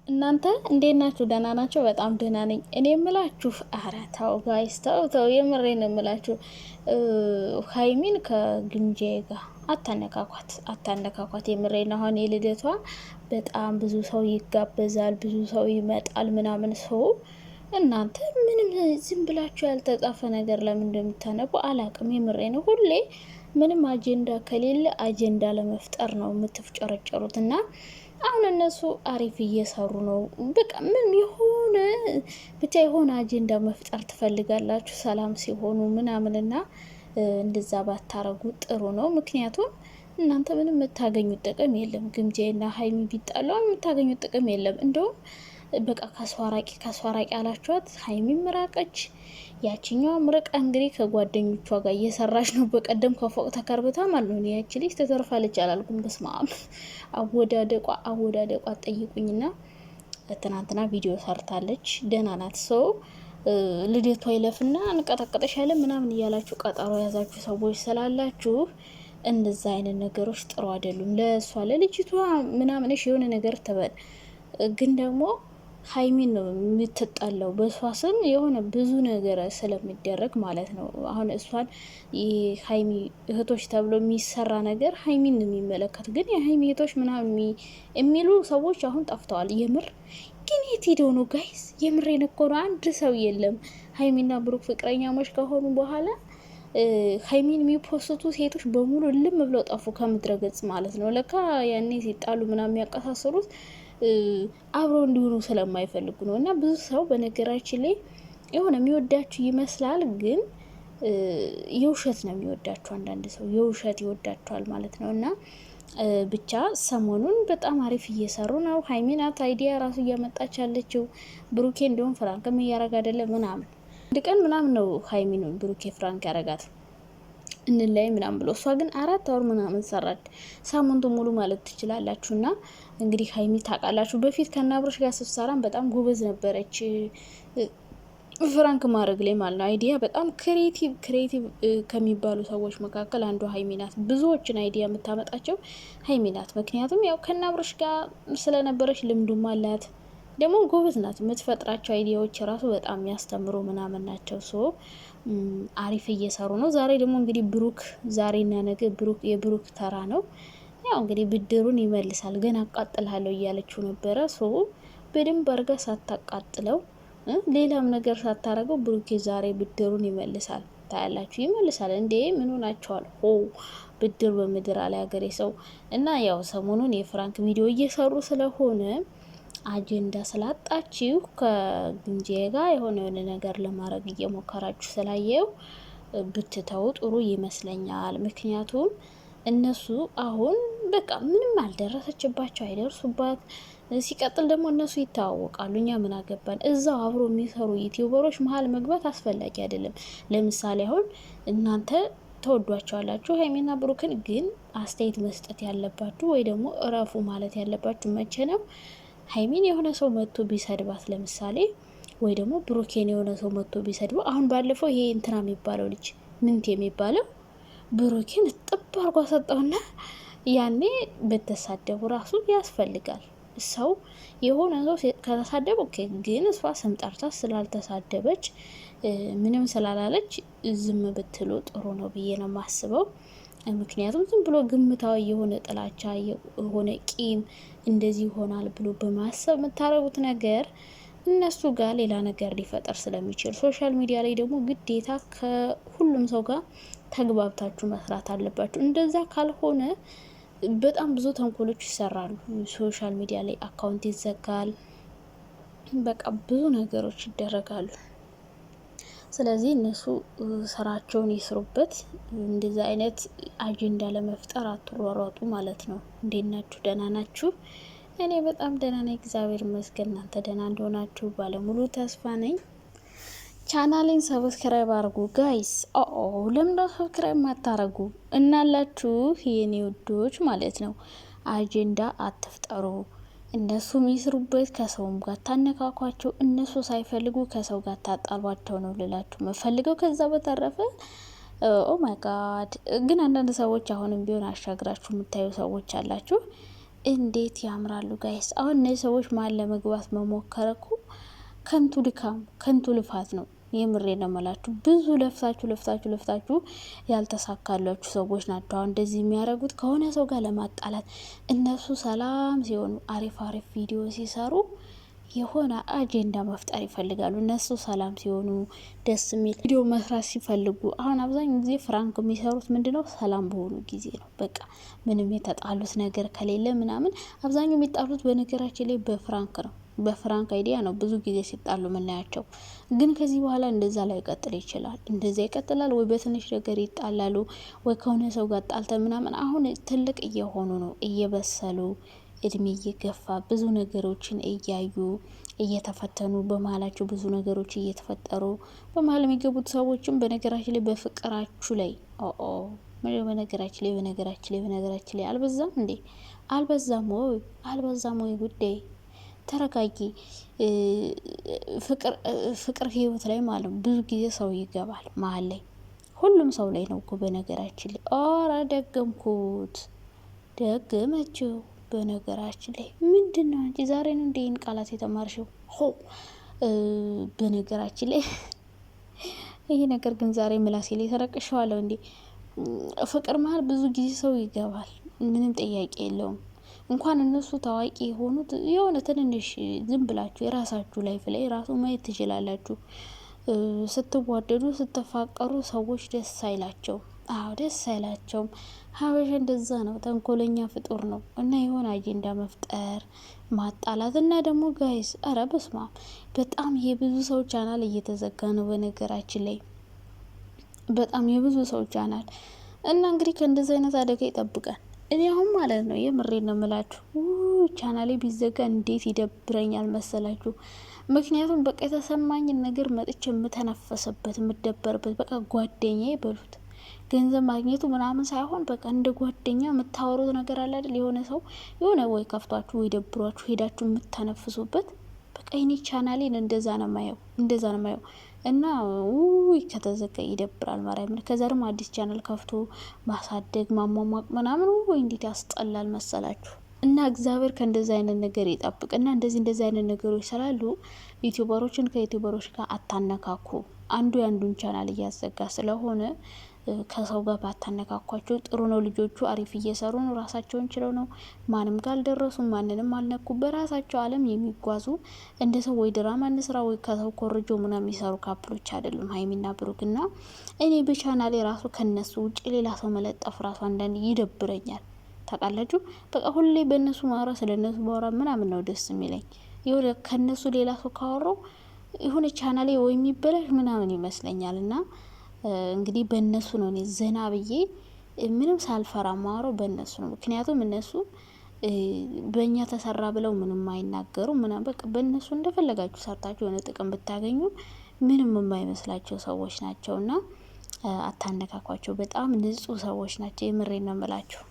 እናንተ እንዴት ናችሁ? ደህና ናችሁ? በጣም ደህና ነኝ። እኔ የምላችሁ ኧረ ተው ጋይስ ተው የምሬን ነው የምላችሁ። ሀይሚን ከግምጄ ጋር አታነካኳት የምሬን። አሁን የልደቷ በጣም ብዙ ሰው ይጋበዛል፣ ብዙ ሰው ይመጣል ምናምን ሰው እናንተ ምንም ዝም ብላችሁ ያልተጻፈ ነገር ለምን እንደምታነቡ አላቅም። የምሬ ነው። ሁሌ ምንም አጀንዳ ከሌለ አጀንዳ ለመፍጠር ነው የምትፍጨረጨሩት እና አሁን እነሱ አሪፍ እየሰሩ ነው። በቃ ምን የሆነ ብቻ የሆነ አጀንዳ መፍጠር ትፈልጋላችሁ ሰላም ሲሆኑ ምናምንና እንደዛ ባታረጉ ጥሩ ነው። ምክንያቱም እናንተ ምንም የምታገኙት ጥቅም የለም። ግምጄና ሀይሚ ቢጣሉ የምታገኙት ጥቅም የለም። እንደውም በቃ ከሷራቂ አላችኋት። ሀይሚ ምራቀች፣ ያችኛዋ ምርቃ እንግዲህ ከጓደኞቿ ጋር እየሰራች ነው። በቀደም ከፎቅ ተከርብታ ማለት ነው። ያቺ ልጅ ተተርፋለች አላልኩም። በስመ አብ አወዳደቋ ጠይቁኝና ትናንትና ቪዲዮ ሰርታለች። ደህና ናት። ሰው ልደቷ ይለፍና እንቀጠቀጠሻለን ምናምን እያላችሁ ቀጠሮ ያዛችሁ ሰዎች ስላላችሁ እንደዛ አይነት ነገሮች ጥሩ አይደሉም። ለእሷ ለልጅቷ ምናምን የሆነ ነገር ትበል፣ ግን ደግሞ ሀይሚን ነው የምትጣለው በእሷ ስም የሆነ ብዙ ነገር ስለሚደረግ ማለት ነው። አሁን እሷን የሀይሚ እህቶች ተብሎ የሚሰራ ነገር ሀይሚን ነው የሚመለከት። ግን የሀይሚ እህቶች ምናምን የሚሉ ሰዎች አሁን ጠፍተዋል። የምር ግን የት ሄደው ነው ጋይስ? የምር የነኮኑ አንድ ሰው የለም። ሀይሚና ብሩክ ፍቅረኛሞች ከሆኑ በኋላ ሀይሚን የሚፖስቱ ሴቶች በሙሉ ልም ብለው ጠፉ ከምድረ ገጽ ማለት ነው። ለካ ያኔ ሲጣሉ ምናምን የሚያቀሳስሩት አብረው እንዲሆኑ ስለማይፈልጉ ነው። እና ብዙ ሰው በነገራችን ላይ የሆነ የሚወዳችሁ ይመስላል፣ ግን የውሸት ነው የሚወዳችሁ። አንዳንድ ሰው የውሸት ይወዳችኋል ማለት ነው። እና ብቻ ሰሞኑን በጣም አሪፍ እየሰሩ ነው። ሀይሚ ናት አይዲያ ራሱ እያመጣች ያለችው። ብሩኬ እንዲሁም ፍራንክም እያረግ አይደለም ምናምን አንድ ቀን ምናምን ነው ሀይሚን ብሩኬ ፍራንክ ያረጋት እንላይ ምናምን ብሎ፣ እሷ ግን 4 ወር ምናምን ሰራች። ሳምንቱ ሙሉ ማለት ትችላላችሁ። እና እንግዲህ ሀይሚ ታውቃላችሁ በፊት ከናብሮሽ ጋር ስትሰራም በጣም ጎበዝ ነበረች ፍራንክ ማድረግ ላይ ማለት ነው። አይዲያ በጣም ክሬቲቭ ከሚባሉ ሰዎች መካከል አንዷ ሀይሚ ናት። ብዙዎችን አይዲያ የምታመጣቸው ሀይሚ ናት። ምክንያቱም ያው ከናብሮሽ ጋር ስለነበረች ልምዱም አላት። ደግሞ ጎበዝ ናት። የምትፈጥራቸው አይዲያዎች ራሱ በጣም የሚያስተምሩ ምናምን ናቸው። አሪፍ እየሰሩ ነው። ዛሬ ደግሞ እንግዲህ ብሩክ ዛሬና ነገ የብሩክ ተራ ነው። ያው እንግዲህ ብድሩን ይመልሳል። ግን አቃጥልሃለሁ እያለችው ነበረ። በደንብ አርጋ ሳታቃጥለው ሌላም ነገር ሳታረገው ብሩክ ዛሬ ብድሩን ይመልሳል። ታያላችሁ፣ ይመልሳል። እንዴ ምን ሆናችኋል? ብድር በምድር አለ ሀገሬ ሰው። እና ያው ሰሞኑን የፍራንክ ቪዲዮ እየሰሩ ስለሆነ አጀንዳ ስላጣችሁ ከግምጄ ጋር የሆነ ነገር ለማድረግ እየሞከራችሁ ስላየው ብትተው ጥሩ ይመስለኛል። ምክንያቱም እነሱ አሁን በቃ ምንም አልደረሰችባቸው፣ አይደርሱባት። ሲቀጥል ደግሞ እነሱ ይተዋወቃሉ። እኛ ምን አገባን? እዛው አብሮ የሚሰሩ ዩቲዩበሮች መሀል መግባት አስፈላጊ አይደለም። ለምሳሌ አሁን እናንተ ተወዷቸዋላችሁ ሀይሚና ብሩክን፣ ግን አስተያየት መስጠት ያለባችሁ ወይ ደግሞ እረፉ ማለት ያለባችሁ መቼ ነው? ሀይሚን የሆነ ሰው መጥቶ ቢሰድባት ለምሳሌ፣ ወይ ደግሞ ብሩኬን የሆነ ሰው መጥቶ ቢሰድበው። አሁን ባለፈው ይሄ እንትና የሚባለው ልጅ ምንት የሚባለው ብሩኬን ጥብ አርጓ ሰጠውና ያኔ በተሳደቡ ራሱ ያስፈልጋል። ሰው የሆነ ሰው ከተሳደበ ኦኬ፣ ግን እሷ ስም ጠርታ ስላልተሳደበች ምንም ስላላለች ዝም ብትሉ ጥሩ ነው ብዬ ነው የማስበው። ምክንያቱም ዝም ብሎ ግምታዊ የሆነ ጥላቻ የሆነ ቂም እንደዚህ ይሆናል ብሎ በማሰብ የምታረጉት ነገር እነሱ ጋር ሌላ ነገር ሊፈጠር ስለሚችል፣ ሶሻል ሚዲያ ላይ ደግሞ ግዴታ ከሁሉም ሰው ጋር ተግባብታችሁ መስራት አለባችሁ። እንደዛ ካልሆነ በጣም ብዙ ተንኮሎች ይሰራሉ። ሶሻል ሚዲያ ላይ አካውንት ይዘጋል፣ በቃ ብዙ ነገሮች ይደረጋሉ። ስለዚህ እነሱ ስራቸውን ይስሩበት። እንደዚህ አይነት አጀንዳ ለመፍጠር አትሯሯጡ ማለት ነው። እንዴት ናችሁ? ደህና ናችሁ? እኔ በጣም ደህና ነኝ፣ እግዚአብሔር ይመስገን። እናንተ ደህና እንደሆናችሁ ባለሙሉ ተስፋ ነኝ። ቻናሌን ሰብስክራይብ አድርጉ ጋይስ። ለምን ሰብስክራይብ ማታረጉ እናላችሁ? የኔ ውዶች ማለት ነው። አጀንዳ አትፍጠሩ። እነሱ የሚስሩበት፣ ከሰውም ጋር ታነካኳቸው። እነሱ ሳይፈልጉ ከሰው ጋር ታጣሏቸው ነው ልላችሁ መፈልገው። ከዛ በተረፈ ኦ ማይ ጋድ። ግን አንዳንድ ሰዎች አሁንም ቢሆን አሻግራችሁ የምታዩ ሰዎች አላችሁ። እንዴት ያምራሉ ጋይስ። አሁን እነዚህ ሰዎች መሀል ለመግባት መሞከር እኮ ከንቱ ድካም ከንቱ ልፋት ነው። የምሬ ነው የምላችሁ። ብዙ ለፍታችሁ ያልተሳካላችሁ ሰዎች ናቸው አሁን እንደዚህ የሚያደርጉት ከሆነ ሰው ጋር ለማጣላት። እነሱ ሰላም ሲሆኑ አሪፍ ቪዲዮ ሲሰሩ የሆነ አጀንዳ መፍጠር ይፈልጋሉ። እነሱ ሰላም ሲሆኑ ደስ የሚል ቪዲዮ መስራት ሲፈልጉ፣ አሁን አብዛኛው ጊዜ ፍራንክ የሚሰሩት ምንድነው ሰላም በሆኑ ጊዜ ነው። በቃ ምንም የተጣሉት ነገር ከሌለ ምናምን። አብዛኛው የሚጣሉት በነገራችን ላይ በፍራንክ ነው። በፍራንክ አይዲያ ነው ብዙ ጊዜ ሲጣሉ የምናያቸው። ግን ከዚህ በኋላ እንደዛ ላይ ቀጥል ይችላል። እንደዛ ይቀጥላል ወይ በትንሽ ነገር ይጣላሉ ወይ ከሆነ ሰው ጋር ጣልተ ምናምን። አሁን ትልቅ እየሆኑ ነው፣ እየበሰሉ እድሜ እየገፋ ብዙ ነገሮችን እያዩ እየተፈተኑ በመሀላቸው ብዙ ነገሮች እየተፈጠሩ በመሀል የሚገቡት ሰዎችም በነገራችን ላይ በፍቅራችሁ ላይ በነገራችን ላይ አልበዛም እንዴ? አልበዛም ወይ ጉዳይ ተረጋጊ። ፍቅር ህይወት ላይ ማለት ብዙ ጊዜ ሰው ይገባል መሀል ላይ፣ ሁሉም ሰው ላይ ነው እኮ በነገራችን ላይ። ኧረ ደገመችው። በነገራችን ላይ ምንድን ነው አንቺ ዛሬ ነው እንደ ይህን ቃላት የተማርሽው? በነገራችን ላይ ይሄ ነገር ግን ዛሬ ምላሴ ላይ ተረቅሸዋለሁ እንዴ። ፍቅር መሀል ብዙ ጊዜ ሰው ይገባል፣ ምንም ጥያቄ የለውም። እንኳን እነሱ ታዋቂ የሆኑት የሆነ ትንንሽ ዝም ብላችሁ የራሳችሁ ላይፍ ላይ ራሱ ማየት ትችላላችሁ። ስትዋደዱ ስትፋቀሩ ሰዎች ደስ አይላቸውም። አዎ ደስ አይላቸውም። ሀበሻ እንደዛ ነው፣ ተንኮለኛ ፍጡር ነው። እና የሆነ አጀንዳ መፍጠር ማጣላት። እና ደግሞ ጋይስ ኧረ በስማ በጣም የብዙ ሰው ቻናል እየተዘጋ ነው በነገራችን ላይ፣ በጣም የብዙ ሰው ቻናል። እና እንግዲህ ከእንደዚህ አይነት አደጋ ይጠብቃል። እኔ አሁን ማለት ነው የምሬን ነው የምላችሁ፣ ቻናሌ ቢዘጋ እንዴት ይደብረኛል መሰላችሁ። ምክንያቱም በቃ የተሰማኝን ነገር መጥቼ የምተነፈስበት የምደበርበት፣ በቃ ጓደኛ ይበሉት ገንዘብ ማግኘቱ ምናምን ሳይሆን በቃ እንደ ጓደኛ የምታወሩት ነገር አለ አይደል? የሆነ ሰው የሆነ ወይ ከፍቷችሁ ወይ ደብሯችሁ ሄዳችሁ የምተነፍሱበት፣ በቃ የኔ ቻናሌን እንደዛ ነው ማየው። እና ከተዘጋ ይደብራል ማርያምን። ከዛ ደግሞ አዲስ ቻናል ከፍቶ ማሳደግ ማሟሟቅ ምናምን እንዴት ያስጠላል መሰላችሁ። እና እግዚአብሔር ከእንደዚህ አይነት ነገር ይጠብቅ። እና እንደዚህ አይነት ነገሮች ስላሉ ዩቲዩበሮችን ከዩቲዩበሮች ጋር አታነካኩ። አንዱ የአንዱን ቻናል እያዘጋ ስለሆነ ከሰው ጋር ባታነካኳቸው ጥሩ ነው። ልጆቹ አሪፍ እየሰሩ ነው፣ ራሳቸውን ችለው ነው፣ ማንም ጋር አልደረሱም፣ ማንንም አልነኩ። በራሳቸው ዓለም የሚጓዙ እንደ ሰው ወይ ድራማ እንስራ ወይ ከሰው ኮርጆ ምናምን የሚሰሩ ካፕሎች አይደሉም ሀይሚና ብሩክ። እና እኔ በቻናሌ ራሱ ከነሱ ውጭ ሌላ ሰው መለጠፍ ራሱ አንዳንድ ይደብረኛል። ታውቃላችሁ፣ በቃ ሁሌ በእነሱ ማውራ ስለ እነሱ ማውራ ምናምን ነው ደስ የሚለኝ። የሆነ ከነሱ ሌላ ሰው ካወራው የሆነ ቻናሌ ወይ የሚበላሽ ምናምን ይመስለኛል። እና እንግዲህ በእነሱ ነው እኔ ዘና ብዬ ምንም ሳልፈራ ማወራው በእነሱ ነው። ምክንያቱም እነሱ በእኛ ተሰራ ብለው ምንም አይናገሩ ምናምን፣ በቃ በእነሱ እንደፈለጋችሁ ሰርታችሁ የሆነ ጥቅም ብታገኙ ምንም የማይመስላቸው ሰዎች ናቸው። እና አታነካኳቸው። በጣም ንጹህ ሰዎች ናቸው። የምሬን ነው የምላችሁ።